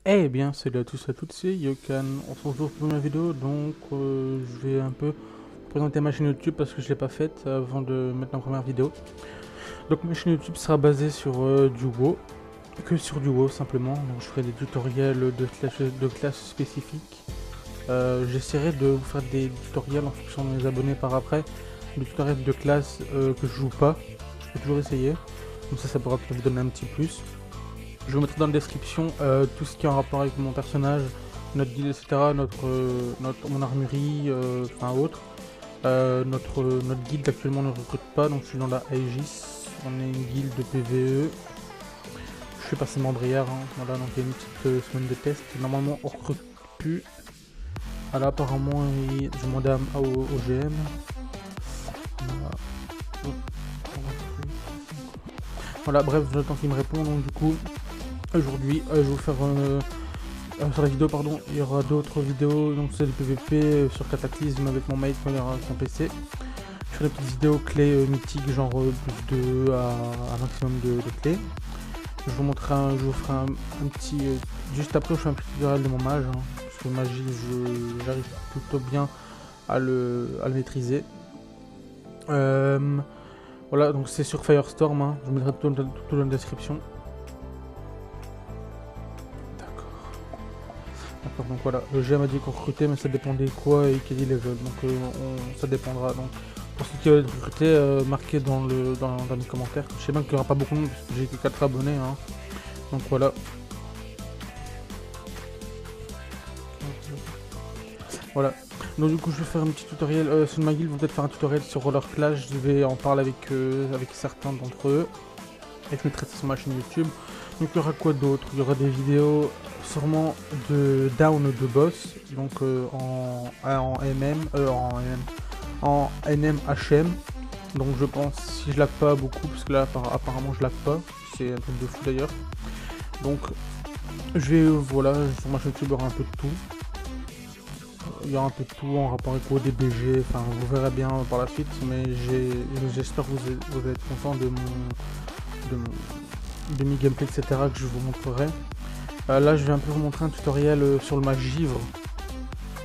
Eh bien, salut à tous et à toutes, c'est Yokan. On se retrouve pour une vidéo, donc je vais un peu présenter ma chaîne YouTube parce que je l'ai pas faite avant de mettre la première vidéo. Donc ma chaîne YouTube sera basée sur du WoW, que sur du WoW simplement. Donc je ferai des tutoriels de classes spécifiques. J'essaierai de vous faire des tutoriels en fonction de mes abonnés par après. Des tutoriels de classes que je joue pas, je peux toujours essayer. Donc ça pourra peut-être vous donner un petit plus. Je vous mettrai dans la description tout ce qui est en rapport avec mon personnage, notre guilde, etc., mon armurerie, enfin autre. Notre guilde actuellement ne recrute pas, donc je suis dans la Aegis. On est une guilde de PvE. Je suis passé membrière, hein. Voilà, donc il y a une petite semaine de test. Normalement on recrute plus. Voilà, apparemment j'ai demandé au GM. Voilà, bref, j'attends qu'il me réponde, donc du coup, aujourd'hui, je vais vous faire sur la vidéo, pardon, il y aura d'autres vidéos, donc c'est du PVP sur Cataclysme avec mon mate quand il y aura son PC. Je ferai des petites vidéos clés mythiques, genre plus de à un maximum de clés. Je vous montrerai je vous ferai un petit. Juste après, je fais un petit tutoriel de mon mage, hein, parce que magie, j'arrive plutôt bien à le maîtriser. Voilà, donc c'est sur Firestorm, hein, je mettrai tout dans la description. D'accord, donc voilà, le GM a dit qu'on recrutait, mais ça dépendait quoi et quel level, donc ça dépendra. Donc pour ceux qui veulent être recrutés, marquez dans les commentaires. Je sais bien qu'il n'y aura pas beaucoup de monde, parce que j'ai que 4 abonnés, hein. Donc voilà. Voilà. Donc du coup je vais faire un petit tutoriel sur ma guilde, vont peut-être faire un tutoriel sur Roller Clash, je vais en parler avec certains d'entre eux. Et je mettrai ça sur ma chaîne YouTube. Donc il y aura quoi d'autre? Il y aura des vidéos sûrement de down de boss, donc en NMHM. Donc je pense, si je lag pas beaucoup, parce que là apparemment je lag pas, c'est un truc de fou d'ailleurs. Donc je vais, voilà, sur ma chaîne YouTube il y aura un peu de tout. Il y aura un peu de tout en rapport avec ODBG, enfin vous verrez bien par la suite, mais j'espère que vous êtes content de mes gameplay, etc., que je vous montrerai. Là je vais un peu vous montrer un tutoriel sur le mage givre,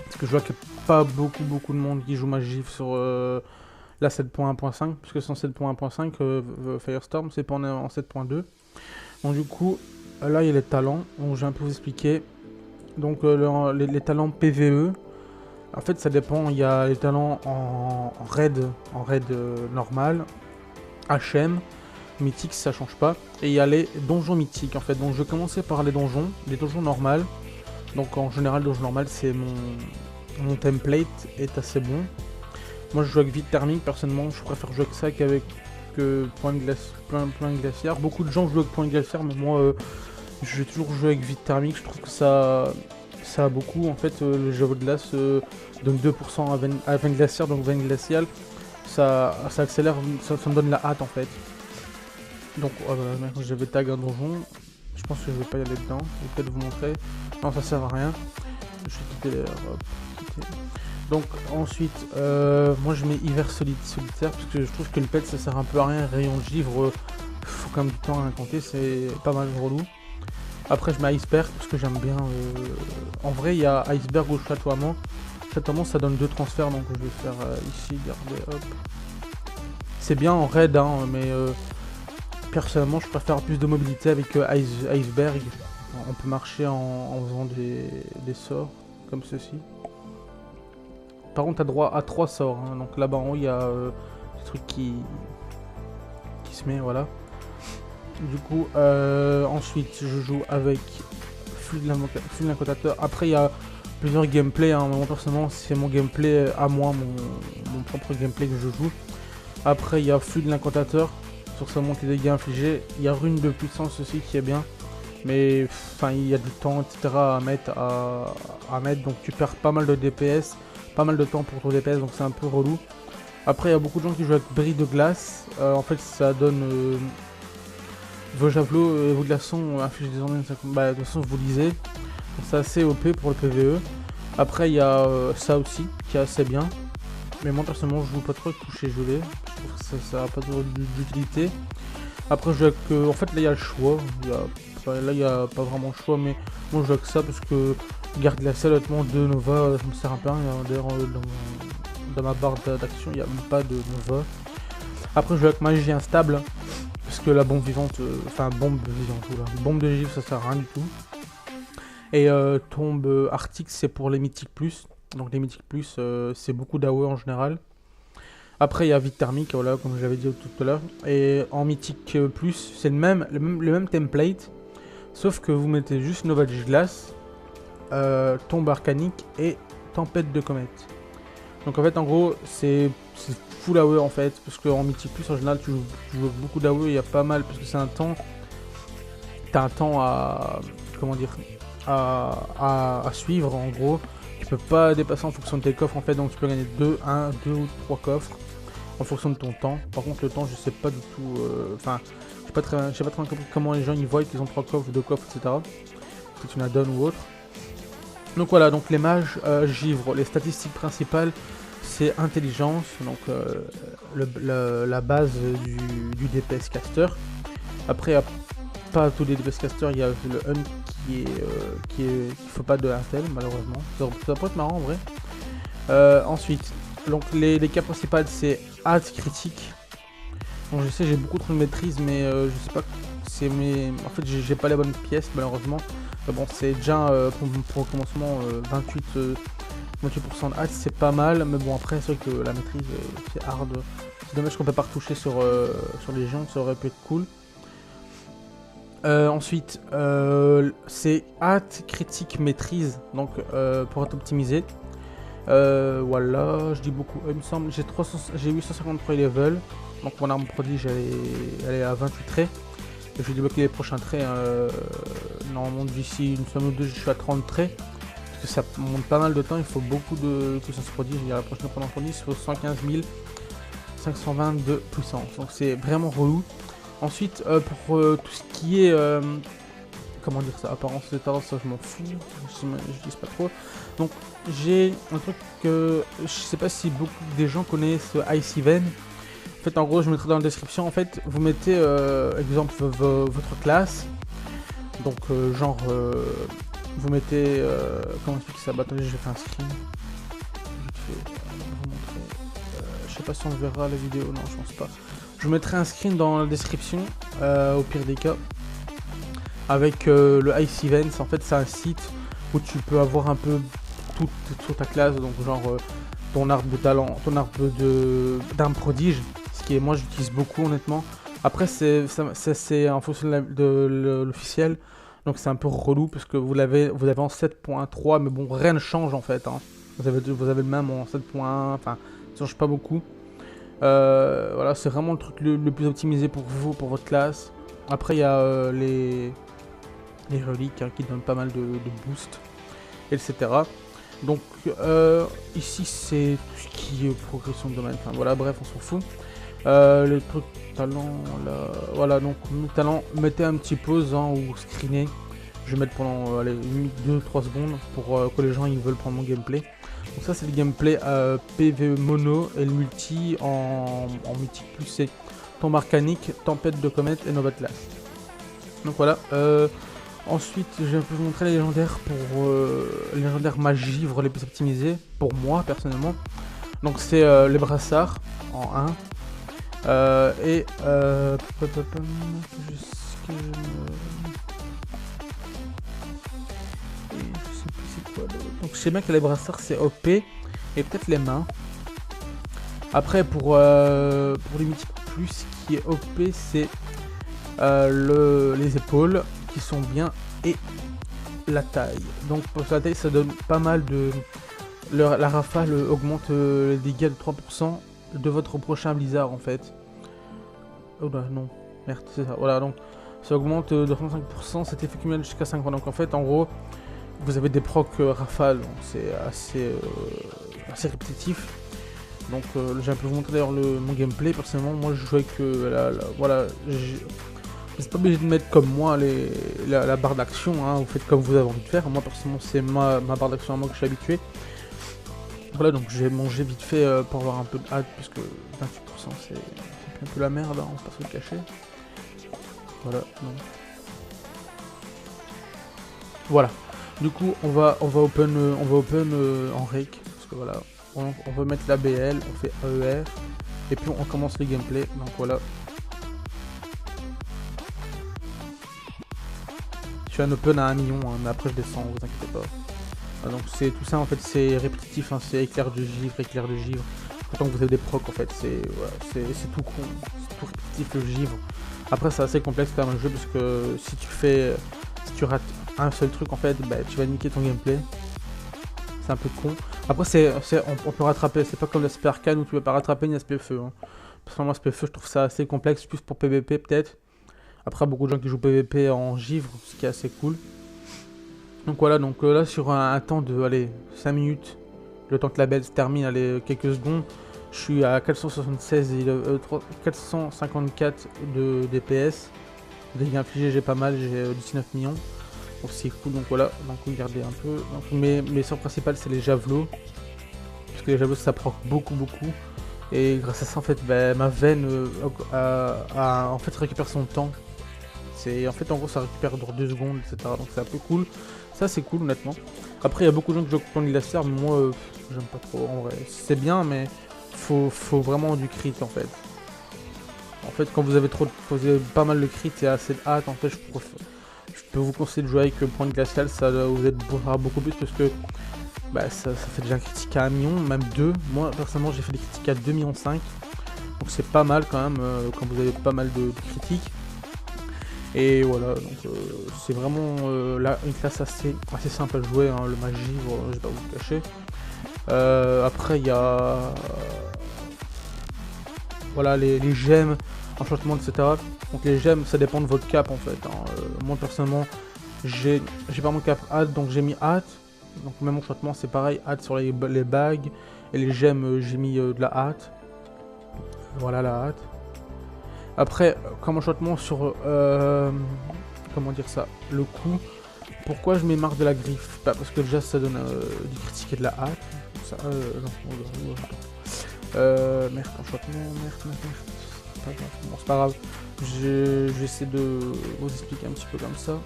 parce que je vois qu'il n'y a pas beaucoup de monde qui joue mage givre sur la 7.1.5, puisque c'est en 7.1.5 Firestorm, c'est pas en 7.2. Donc du coup là il y a les talents, donc je vais un peu vous expliquer. Donc les talents PvE, en fait ça dépend, il y a les talents en raid normal, HM, mythique, ça change pas, et il y a les donjons mythiques en fait. Donc je vais commencer par les donjons normales. Donc en général donjon normal, c'est mon template est assez bon. Moi je joue avec vide thermique, personnellement je préfère jouer avec ça qu'avec point de glaciaire. Beaucoup de gens jouent avec point de glaciaire, mais moi je vais toujours jouer avec vide thermique. Je trouve que ça a beaucoup, en fait le jeu de glace donne 2% à veine glaciaire, donc veine glaciale, ça accélère, ça me donne la hâte en fait. Donc maintenant je vais tag un donjon, je pense que je vais pas y aller dedans, je vais peut-être vous montrer. Non, ça sert à rien. Je vais quitter quitter. Donc ensuite, moi je mets hiver solitaire, parce que je trouve que le pet ça sert un peu à rien. Rayon de givre, faut quand même du temps à compter, c'est pas mal relou. Après je mets iceberg, parce que j'aime bien. En vrai il y a iceberg ou chatoiement. Chatoiement ça donne 2 transferts, donc je vais faire ici, garder, hop. C'est bien en raid, hein, mais personnellement je préfère plus de mobilité avec iceberg. On peut marcher en faisant des sorts comme ceci. Par contre t'as droit à 3 sorts, hein. Donc là-bas en haut il y a des trucs qui se met, voilà. Du coup ensuite je joue avec flux de l'incantateur. Après il y a plusieurs gameplays, hein. Moi personnellement c'est mon gameplay à moi, mon propre gameplay que je joue. Après il y a flux de l'incantateur, sur sa montée des dégâts infligés. Il y a rune de puissance aussi qui est bien, mais enfin il y a du temps, etc. à mettre, donc tu perds pas mal de DPS, pas mal de temps pour ton DPS, donc c'est un peu relou. Après il y a beaucoup de gens qui jouent avec bris de glace, en fait ça donne vos javelots et vos glaçons infligent des ennuis, bah de toute façon vous lisez, donc c'est assez OP pour le PvE. Après il y a ça aussi qui est assez bien, mais moi personnellement je joue pas trop avec toucher gelé, je trouve que ça n'a pas d'utilité. Après je joue avec, en fait là il y a le choix, là il n'y a pas vraiment le choix, mais moi je joue avec ça parce que garde glacée honnêtement de Nova ça me sert un peu à rien. D'ailleurs dans ma barre d'action il n'y a même pas de Nova. Après je joue avec magie instable, parce que la bombe vivante, bombe vivante, oula, bombe de givre ça sert à rien du tout. Et tombe arctique c'est pour les mythiques plus, donc les mythiques plus c'est beaucoup d'AOE en général. Après il y a vide thermique, voilà, comme j'avais dit tout à l'heure. Et en mythique plus, c'est le même template, sauf que vous mettez juste Nova de glace, tombe arcanique et tempête de comète. Donc en fait en gros c'est full AOE en fait, parce qu'en mythique plus en général tu joues beaucoup d'AOE, il y a pas mal, parce que c'est un temps, t'as un temps à, comment dire, à suivre en gros. Tu peux pas dépasser en fonction de tes coffres en fait, donc tu peux gagner 2 ou 3 coffres en fonction de ton temps. Par contre le temps je sais pas du tout, je sais pas très compris comment les gens ils voient qu'ils ont 3 coffres, 2 coffres, etc. C'est une add-on ou autre. Donc voilà, donc les mages givre, les statistiques principales c'est intelligence, donc la base du DPS caster. Après il n'y a pas tous les DPS casters, il y a le hunt qui faut pas de intel malheureusement. Ça peut être marrant en vrai. Ensuite, donc les cas principales c'est hâte critique. Donc je sais j'ai beaucoup trop de maîtrise, mais je sais pas, en fait j'ai pas les bonnes pièces malheureusement. Bon c'est déjà pour le commencement 28% de hâte c'est pas mal, mais bon après c'est vrai que la maîtrise c'est hard. C'est dommage qu'on peut pas retoucher sur les géants, ça aurait pu être cool. Ensuite, c'est hâte, critique, maîtrise, donc pour être optimisé. Voilà, je dis beaucoup, il me semble, j'ai 853 level, donc mon arme prodige elle est à 28 traits. Et je vais débloquer les prochains traits, normalement d'ici une semaine ou deux je suis à 30 traits. Parce que ça monte pas mal de temps, il faut beaucoup de puissance prodige, il y a la prochaine prodige, il faut 115 520 de puissance, donc c'est vraiment relou. Ensuite, pour tout ce qui est, comment dire ça, apparence d'état, ça je m'en fous, je dis pas trop. Donc j'ai un truc que je sais pas si beaucoup des gens connaissent, Ice Event. En fait, en gros, je mettrai dans la description. En fait, vous mettez, exemple, votre classe. Donc, genre, vous mettez, comment expliquer ça? Bah, attendez, je vais faire un screen. Je vais vous montrer. Je sais pas si on verra la vidéo, non, je pense pas. Je vous mettrai un screen dans la description, au pire des cas, avec le Ice Events. En fait, c'est un site où tu peux avoir un peu tout sur ta classe, donc genre ton arbre de talent, ton arbre d'arme prodige, ce qui est, moi j'utilise beaucoup honnêtement. Après c'est en fonction de l'officiel, donc c'est un peu relou parce que vous l'avez en 7.3, mais bon rien ne change en fait, hein. Vous avez le même en 7.1, enfin ça change pas beaucoup. Voilà, c'est vraiment le truc le plus optimisé pour vous, pour votre classe. Après il y a les reliques, hein, qui donnent pas mal de boost, etc. Donc ici c'est tout ce qui est progression de domaine, enfin voilà, bref on s'en fout. Le truc talent là, voilà, donc talent, mettez un petit pause, hein, ou screener. Je vais mettre pendant allez, 2-3 secondes pour que les gens ils veulent prendre mon gameplay. Donc ça c'est le gameplay PvE mono, et le multi en multi plus c'est tombe arcanique, tempête de comète et Nova Class. Donc voilà. Ensuite, je vais vous montrer les légendaires pour les légendaires magivres les plus optimisés pour moi personnellement. Donc c'est les brassards en 1 et je sais plus c'est quoi d'autre. Donc je sais bien que les brassards c'est OP et peut-être les mains. Après pour les mythiques plus, ce qui est OP c'est les épaules qui sont bien et la taille. Donc pour la taille ça donne pas mal de... La rafale augmente les dégâts de 3% de votre prochain blizzard en fait. Oh bah non, merde c'est ça, voilà, donc ça augmente de 35%, cet effet cumulé jusqu'à 5 points. Donc en fait en gros vous avez des procs rafales, donc c'est assez répétitif. Donc j'ai un peu vous montrer d'ailleurs mon gameplay. Personnellement moi je joue avec voilà, vous n'êtes pas obligé de mettre comme moi la barre d'action, hein, vous faites comme vous avez envie de faire. Moi personnellement c'est ma barre d'action à moi que je suis habitué. Voilà, donc j'ai mangé vite fait pour avoir un peu de hâte, puisque 28% c'est un peu la merde, hein, on va pas se le cacher. Voilà. Donc. Voilà. Du coup, on va open en rake. Parce que voilà, on va mettre la BL, on fait AER. Et puis on commence le gameplay. Donc voilà. Je suis un open à 1 million, hein, mais après je descends, vous inquiétez pas. Ah, donc c'est tout ça en fait, c'est répétitif, hein, c'est éclair de givre, éclair de givre. Autant que vous avez des procs en fait, c'est voilà, tout con, c'est tout répétitif le givre. Après c'est assez complexe quand même le jeu parce que si tu rates un seul truc en fait, bah, tu vas niquer ton gameplay. C'est un peu con. Après on peut rattraper, c'est pas comme l'aspect arcane où tu peux pas rattraper ni l'aspect feu. Hein. Personnellement l'aspect feu je trouve ça assez complexe, plus pour PVP peut-être. Après beaucoup de gens qui jouent PVP en givre, ce qui est assez cool. Donc voilà, donc là sur un temps de allez, 5 minutes, le temps que la belle se termine, allez, quelques secondes, je suis à 476 et 454 de DPS. Dégâts infligés, j'ai pas mal, j'ai 19 millions. Donc c'est cool, donc voilà, donc regardez un peu. Donc, mes sorts principales c'est les javelots. Parce que les javelots ça proc beaucoup. Et grâce à ça en fait bah, ma veine en fait récupère son temps. En fait en gros ça récupère dans 2 secondes, etc. Donc c'est un peu cool. Ça c'est cool honnêtement. Après il y a beaucoup de gens qui jouent au plan glaciaire, mais moi j'aime pas trop en vrai. C'est bien mais faut vraiment du crit en fait. En fait quand vous avez pas mal de crit et assez de hâte en fait je peux vous conseiller de jouer avec le point glacial, ça vous aidera beaucoup plus parce que bah, ça fait déjà un critique à 1 million, même 2. Moi personnellement j'ai fait des critiques à 2,5 millions. Donc c'est pas mal quand même quand vous avez pas mal de critiques. Et voilà, donc c'est vraiment là une classe assez simple à jouer, hein, le mage givre, je vais pas vous le cacher. Après il y a voilà les gemmes, enchantements, etc. Donc les gemmes ça dépend de votre cap en fait. Hein. Moi personnellement j'ai pas mon cap hâte, donc j'ai mis hâte. Donc même enchantement c'est pareil, hâte sur les bagues. Et les gemmes j'ai mis de la hâte. Voilà la hâte. Après, comme enchantement sur, comment dire ça, le coup, pourquoi je mets marque de la griffe? Bah, parce que déjà ça donne du critique et de la hâte. Ça, non, merde, enchantement, merde. Bon, c'est pas grave. J'essaie de vous expliquer un petit peu comme ça.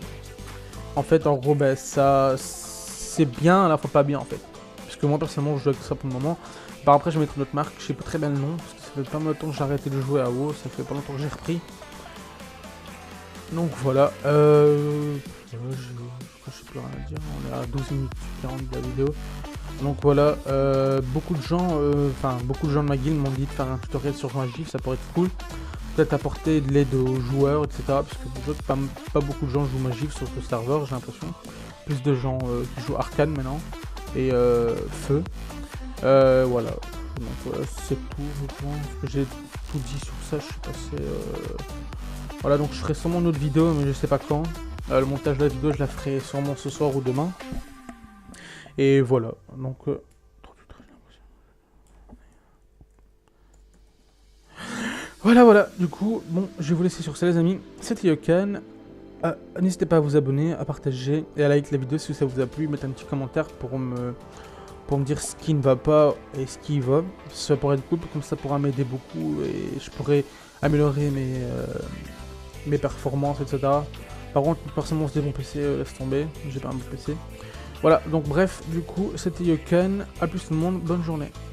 En fait, en gros, bah, ça, c'est bien à la fois pas bien en fait. Parce que moi personnellement, je joue avec ça pour le moment. Par après, je vais mettre une autre marque, je sais pas très bien le nom, parce que ça fait pas longtemps que j'ai arrêté de jouer à WoW, ça fait pas longtemps que j'ai repris. Donc voilà, je sais plus rien à dire, on est à 12 minutes 40 de la vidéo. Donc voilà, beaucoup de gens de ma guilde m'ont dit de faire un tutoriel sur Magif, ça pourrait être cool. Peut-être apporter de l'aide aux joueurs, etc. Parce que je vois que pas beaucoup de gens jouent Magif sur ce serveur, j'ai l'impression. Plus de gens qui jouent Arcane maintenant, et Feu. Voilà, donc c'est tout, je pense que j'ai tout dit sur ça, je suis passé... Voilà, donc je ferai sûrement une autre vidéo, mais je sais pas quand. Le montage de la vidéo, je la ferai sûrement ce soir ou demain. Et voilà, donc... Voilà, du coup, bon, je vais vous laisser sur ça les amis. C'était Yokan. N'hésitez pas à vous abonner, à partager et à liker la vidéo si ça vous a plu. Mettez un petit commentaire pour me dire ce qui ne va pas et ce qui va. Ça pourrait être cool, comme ça pourra m'aider beaucoup et je pourrais améliorer mes performances, etc. Par contre, personnellement, c'est mon PC, laisse tomber, j'ai pas un bon PC. Voilà, donc bref, du coup, c'était Yokan. A plus tout le monde, bonne journée.